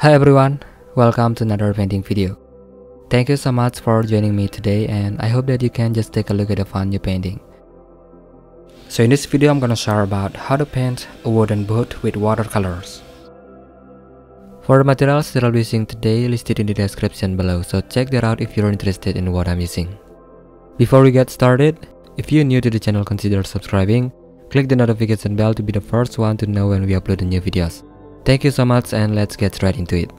Hi everyone, welcome to another painting video. Thank you so much for joining me today, and I hope that you can just take a look at a fun new painting. So in this video I'm gonna share about how to paint a wooden boat with watercolors. For the materials that I'll be using today, listed in the description below, so check that out if you're interested in what I'm using. Before we get started, if you're new to the channel, consider subscribing, click the notification bell to be the first one to know when we upload the new videos. Thank you so much, and let's get right into it.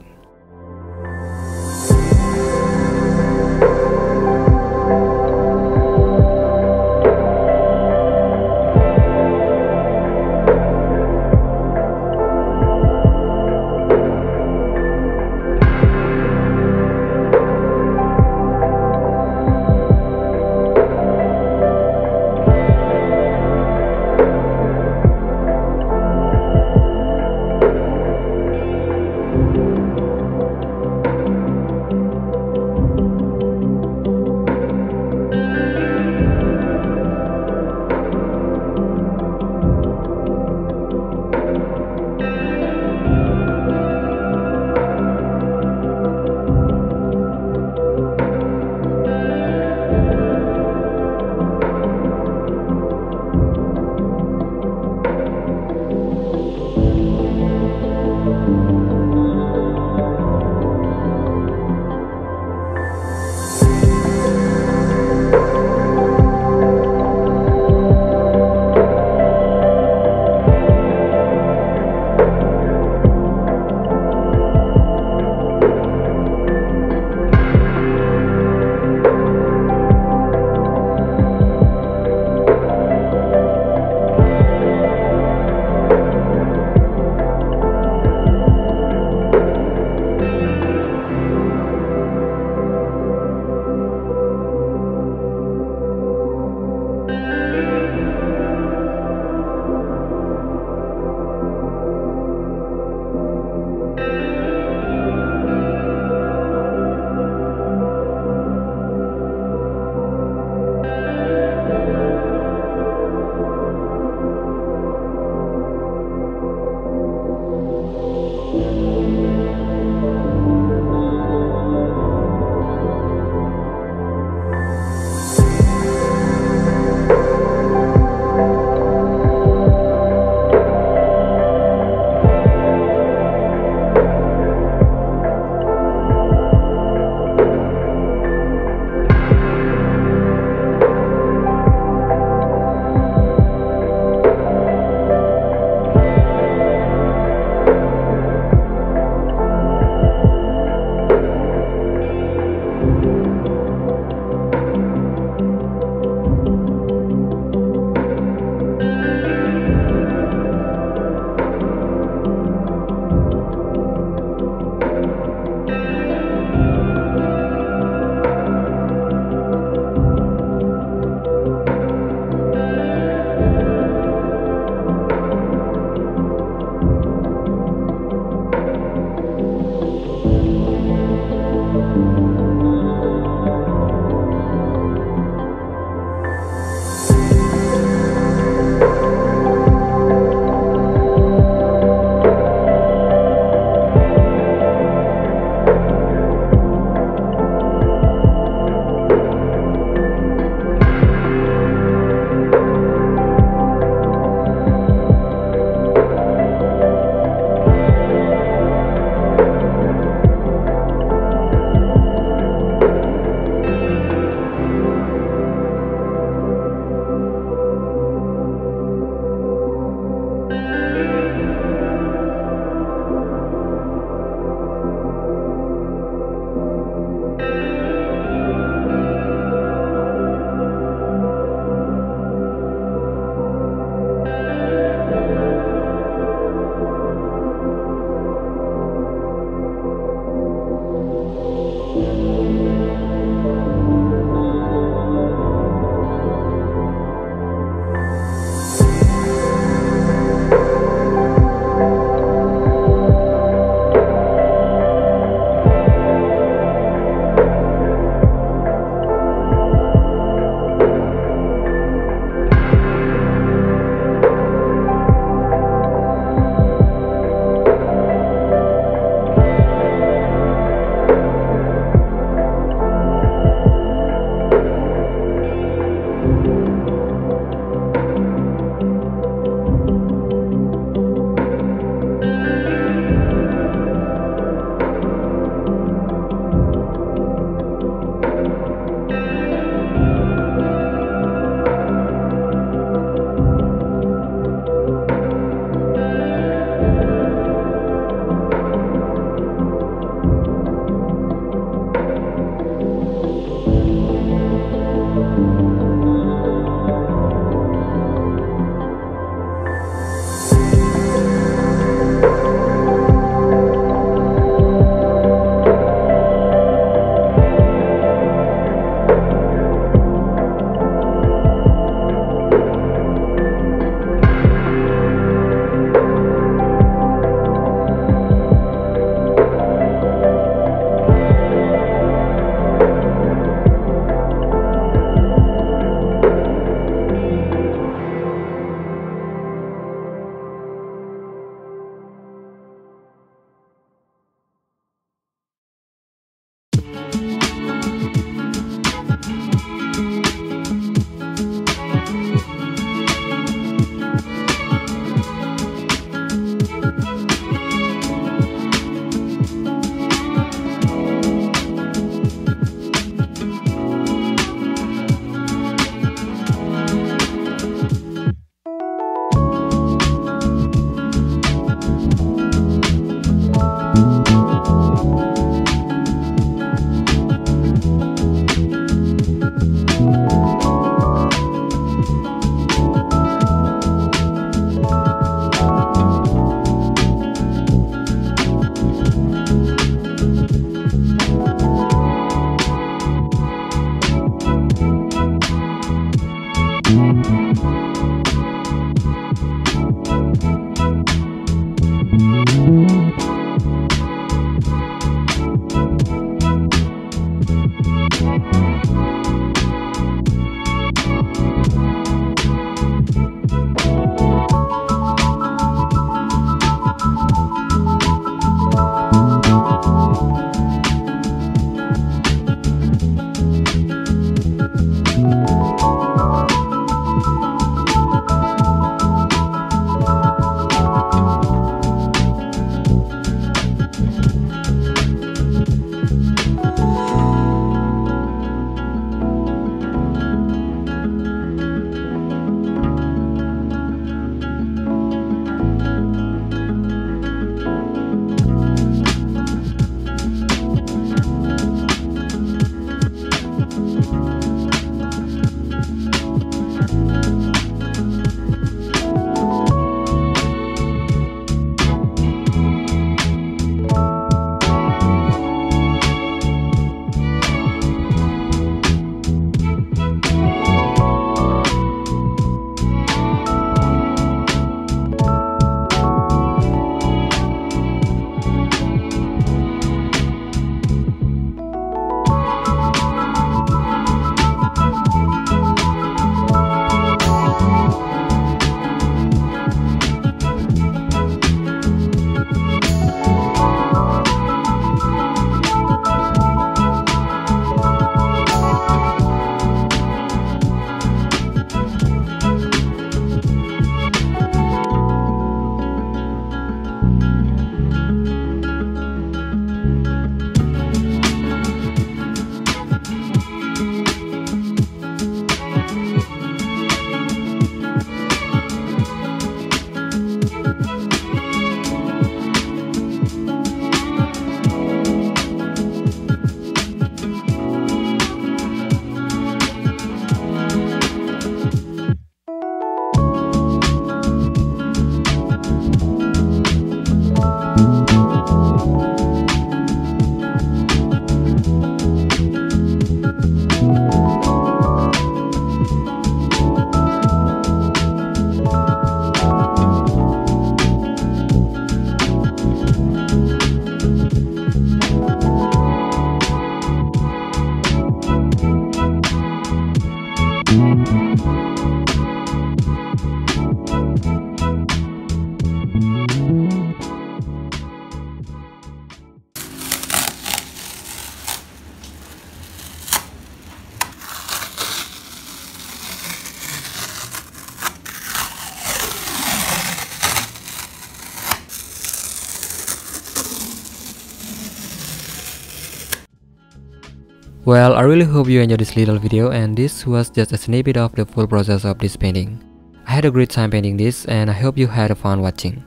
Well, I really hope you enjoyed this little video, and this was just a snippet of the full process of this painting. I had a great time painting this, and I hope you had fun watching.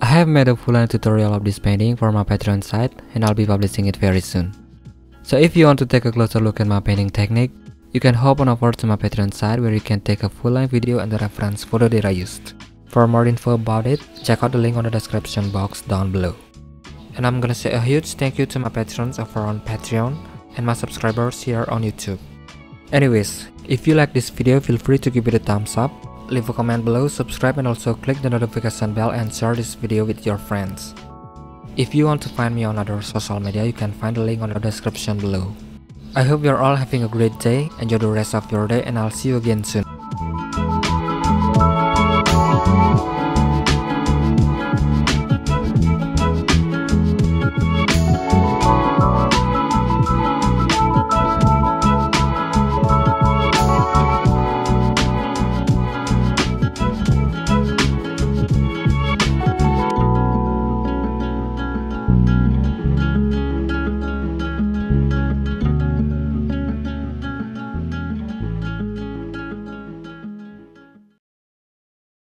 I have made a full-length tutorial of this painting for my Patreon site, and I'll be publishing it very soon. So if you want to take a closer look at my painting technique, you can hop on over to my Patreon site where you can take a full-length video and the reference photo that I used. For more info about it, check out the link on the description box down below. And I'm gonna say a huge thank you to my patrons over on Patreon and my subscribers here on YouTube. Anyways, if you like this video, feel free to give it a thumbs up, leave a comment below, subscribe, and also click the notification bell and share this video with your friends. If you want to find me on other social media, you can find the link on the description below. I hope you're all having a great day, enjoy the rest of your day, and I'll see you again soon.